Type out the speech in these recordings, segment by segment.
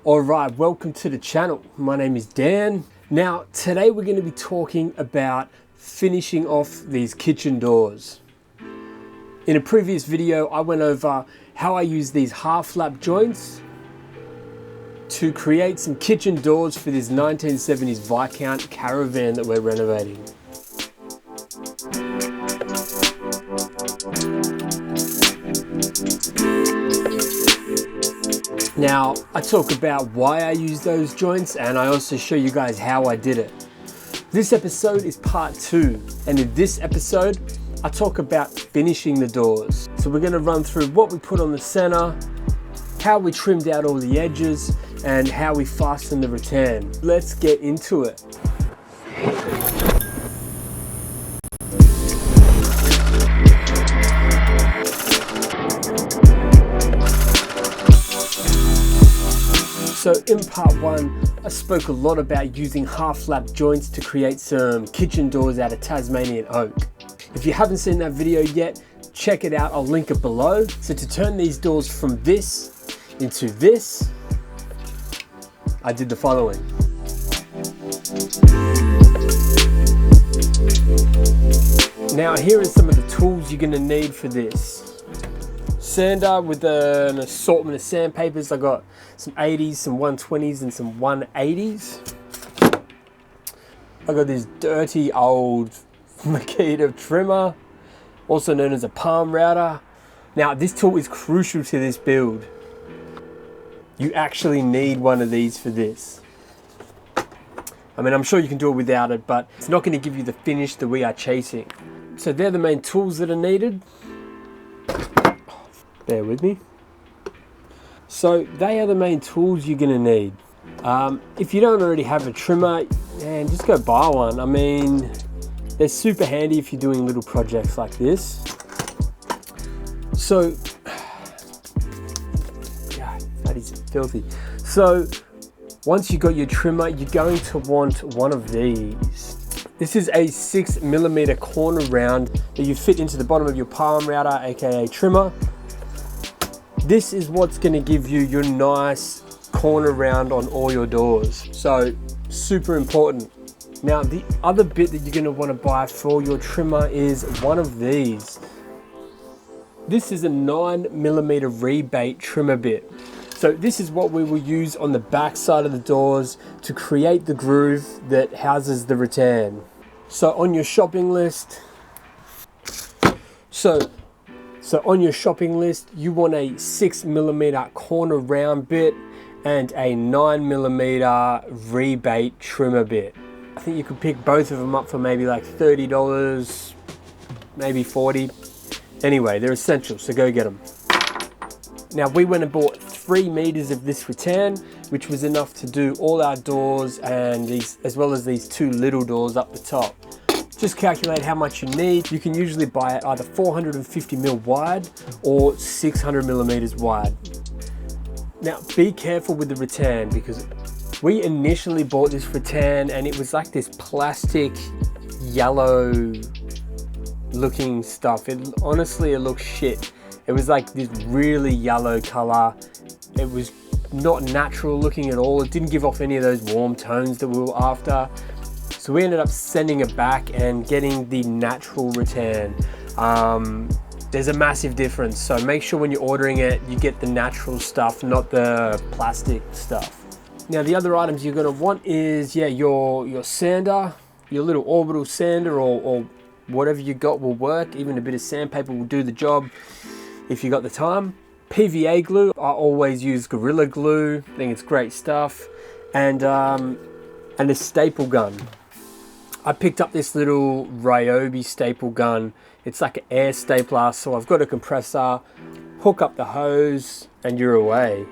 Alright, welcome to the channel. My name is Dan. Now, today we're going to be talking about finishing off these kitchen doors. In a previous video, I went over how I use these half lap joints to create some kitchen doors for this 1970s Viking Caravan that we're renovating. Now, I talk about why I use those joints, and I also show you guys how I did it. This episode is part 2, and in this episode, I talk about finishing the doors. So we're gonna run through what we put on the center, how we trimmed out all the edges, and how we fastened the rattan. Let's get into it. So in part 1, I spoke a lot about using half lap joints to create some kitchen doors out of Tasmanian oak. If you haven't seen that video yet, check it out, I'll link it below. So to turn these doors from this into this, I did the following. Now here are some of the tools you're gonna need for this. Sander with an assortment of sandpapers. I got some 80s, some 120s, and some 180s. I got this dirty old Makita trimmer, also known as a palm router. Now this tool is crucial to this build. You actually need one of these for this. I mean, I'm sure you can do it without it, but it's not going to give you the finish that we are chasing. So they're the main tools that are needed. Bear with me. So they are the main tools you're gonna need. If you don't already have a trimmer, man, just go buy one. I mean, they're super handy if you're doing little projects like this. So, God, that is filthy. So, once you got your trimmer, you're going to want one of these. This is a 6mm corner round that you fit into the bottom of your palm router, aka trimmer. This is what's going to give you your nice corner round on all your doors. So super important. Now the other bit that you're going to want to buy for your trimmer is one of these. This is a 9mm rebate trimmer bit. So this is what we will use on the back side of the doors to create the groove that houses the rattan. So on your shopping list, you want a 6mm corner round bit and a 9mm rebate trimmer bit. I think you could pick both of them up for maybe like $30, maybe $40. Anyway, they're essential, so go get them. Now we went and bought 3 meters of this rattan, which was enough to do all our doors and these, as well as these 2 little doors up the top. Just calculate how much you need. You can usually buy it either 450mm wide or 600mm wide. Now be careful with the rattan, because we initially bought this rattan and it was like this plastic yellow looking stuff. Honestly, it looked shit. It was like this really yellow color. It was not natural looking at all. It didn't give off any of those warm tones that we were after. So we ended up sending it back and getting the natural rattan. There's a massive difference. So make sure when you're ordering it, you get the natural stuff, not the plastic stuff. Now the other items you're gonna want is, your sander, your little orbital sander or whatever you got will work. Even a bit of sandpaper will do the job if you got the time. PVA glue, I always use Gorilla Glue. I think it's great stuff. And a staple gun. I picked up this little Ryobi staple gun. It's like an air stapler, so I've got a compressor, hook up the hose, and you're away.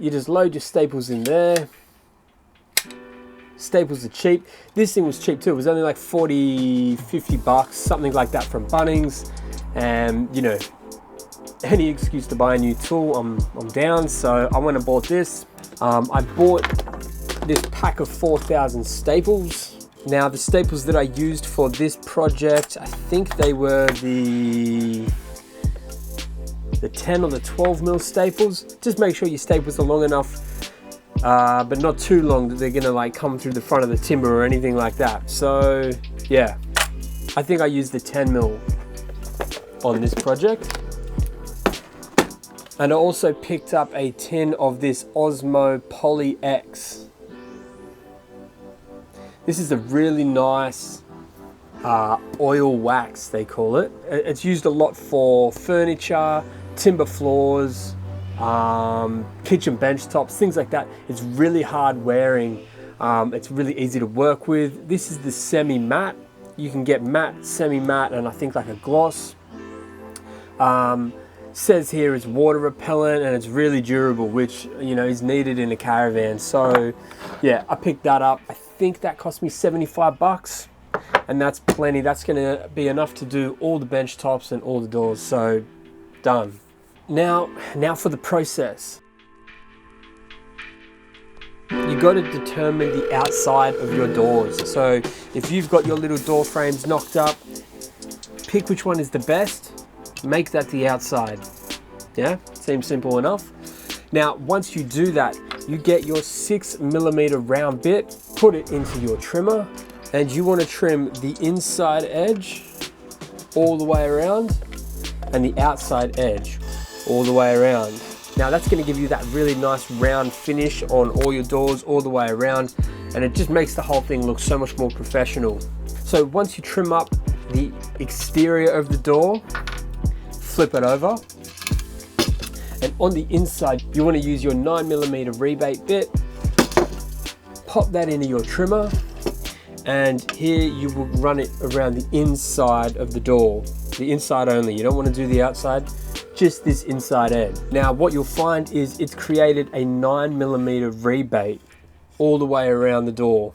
You just load your staples in there. Staples are cheap. This thing was cheap too. It was only like 40, 50 bucks, something like that from Bunnings. And you know, any excuse to buy a new tool, I'm down. So I went and bought this. I bought this pack of 4,000 staples. Now the staples that I used for this project, I think they were the 10 or the 12 mil staples. Just make sure your staples are long enough but not too long that they're gonna like come through the front of the timber or anything like that. So yeah, I think I used the 10mm on this project. And I also picked up a tin of this Osmo Poly X. This is a really nice oil wax, they call it. It's used a lot for furniture, timber floors, kitchen bench tops, things like that. It's really hard wearing. It's really easy to work with. This is the semi-matte. You can get matte, semi-matte, and I think like a gloss. Says here it's water repellent and it's really durable, which, you know, is needed in a caravan. So yeah, I picked that up. I think that cost me 75 bucks, and that's plenty. That's gonna be enough to do all the bench tops and all the doors. So done. Now for the process. You got to determine the outside of your doors. So if you've got your little door frames knocked up, pick which one is the best, make that the outside. Yeah, seems simple enough. Now, once you do that, you get your 6mm round bit, put it into your trimmer, and you want to trim the inside edge all the way around and the outside edge all the way around. Now that's going to give you that really nice round finish on all your doors all the way around, and it just makes the whole thing look so much more professional. So once you trim up the exterior of the door, flip it over, and on the inside you want to use your 9mm rebate bit, pop that into your trimmer, and here you will run it around the inside of the door, the inside only. You don't want to do the outside, just this inside edge. Now what you'll find is it's created a 9mm rebate all the way around the door.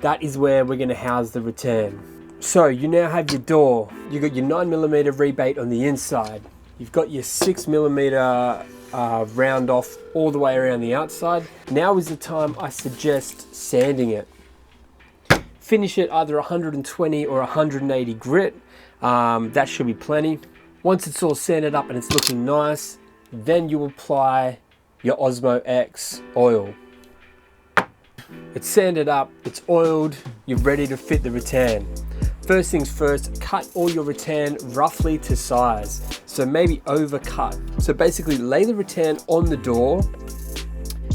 That is where we're going to house the rattan. So you now have your door, you've got your 9mm rebate on the inside, you've got your 6mm round off all the way around the outside. Now is the time I suggest sanding it. Finish it either 120 or 180 grit, that should be plenty. Once it's all sanded up and it's looking nice, then you apply your Osmo X oil. It's sanded up, it's oiled, you're ready to fit the rattan. First things first, cut all your rattan roughly to size. So maybe overcut. So basically lay the rattan on the door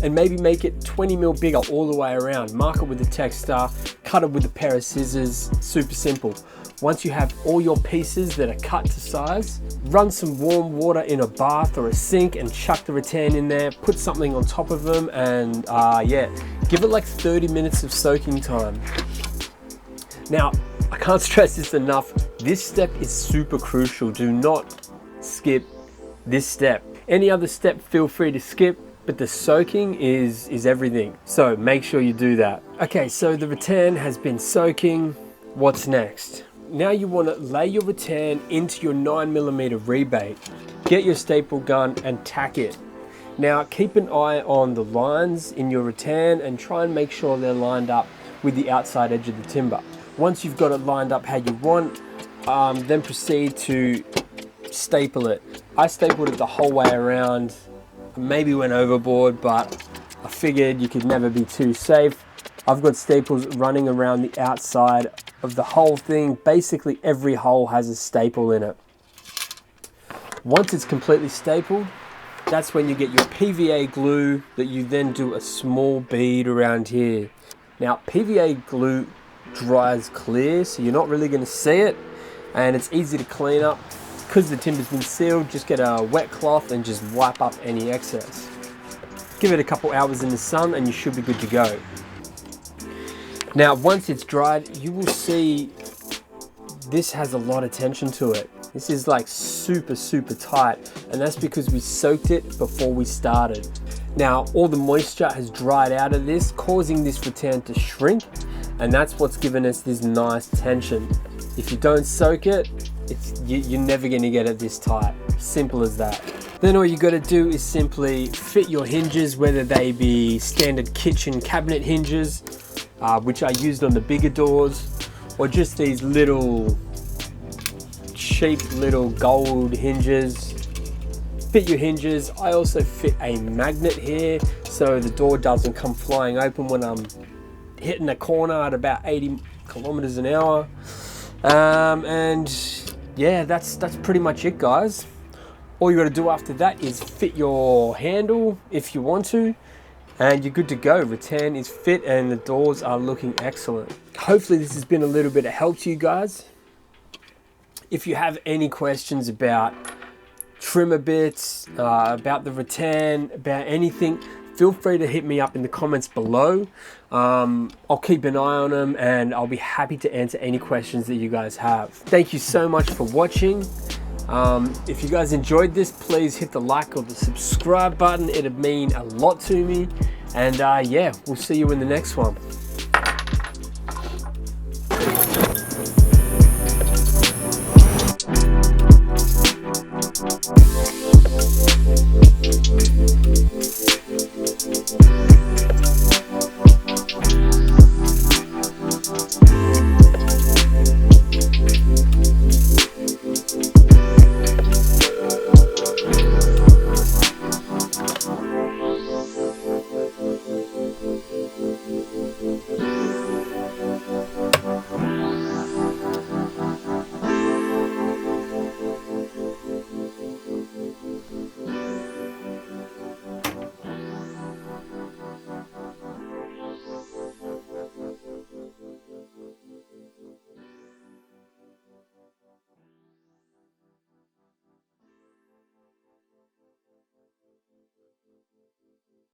and maybe make it 20mm bigger all the way around. Mark it with a texter, cut it with a pair of scissors, super simple. Once you have all your pieces that are cut to size, run some warm water in a bath or a sink and chuck the rattan in there, put something on top of them, and yeah, give it like 30 minutes of soaking time. Now, I can't stress this enough, this step is super crucial. Do not skip this step. Any other step, feel free to skip, but the soaking is everything. So make sure you do that. Okay, so the rattan has been soaking. What's next? Now you want to lay your rattan into your 9mm rebate. Get your staple gun and tack it. Now keep an eye on the lines in your rattan and try and make sure they're lined up with the outside edge of the timber. Once you've got it lined up how you want, then proceed to staple it. I stapled it the whole way around. Maybe went overboard, but I figured you could never be too safe. I've got staples running around the outside of the whole thing. Basically every hole has a staple in it. Once it's completely stapled, that's when you get your PVA glue that you then do a small bead around here. Now PVA glue dries clear, so you're not really going to see it, and it's easy to clean up. Because the timber's been sealed, just get a wet cloth and just wipe up any excess. Give it a couple hours in the sun and you should be good to go. Now once it's dried, you will see this has a lot of tension to it. This is like super tight, and that's because we soaked it before we started. Now all the moisture has dried out of this, causing this rattan to shrink, and that's what's given us this nice tension. If you don't soak it, you're never going to get it this tight. Simple as that. Then all you got to do is simply fit your hinges, whether they be standard kitchen cabinet hinges, which I used on the bigger doors, or just these little cheap little gold hinges. Fit your hinges. I also fit a magnet here, so the door doesn't come flying open when I'm hitting a corner at about 80 kilometers an hour. And yeah, that's pretty much it, guys. All you got to do after that is fit your handle if you want to, and you're good to go. Rattan is fit and the doors are looking excellent. Hopefully this has been a little bit of help to you guys. If you have any questions about trimmer bits, about the rattan, about anything, feel free to hit me up in the comments below. I'll keep an eye on them and I'll be happy to answer any questions that you guys have. Thank you so much for watching. If you guys enjoyed this, please hit the like or the subscribe button. It'd mean a lot to me. And yeah, we'll see you in the next one.